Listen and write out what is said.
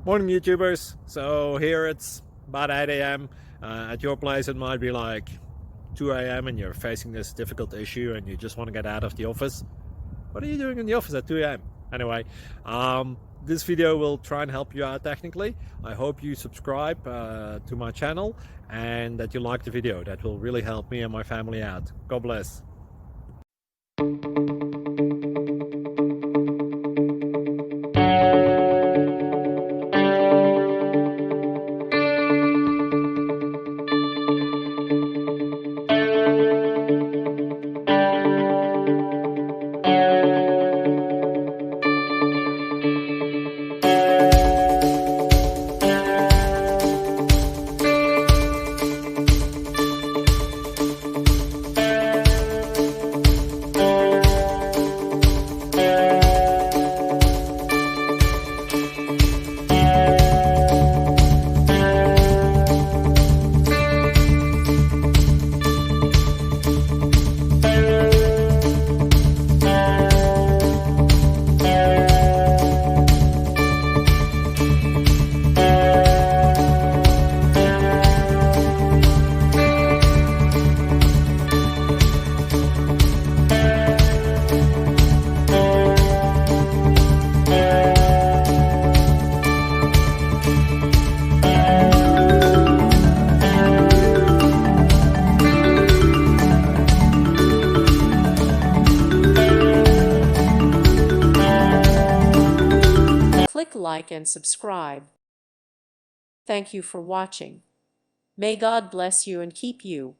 Morning, YouTubers. So here it's about 8 a.m. At your place, it might be like 2 a.m. and you're facing this difficult issue and you just want to get out of the office. What are you doing in the office at 2 a.m.? Anyway, this video will try and help you out technically. I hope you subscribe to my channel and that you like the video. That will really help me and my family out. God bless. Click like and subscribe. Thank you for watching. May God bless you and keep you.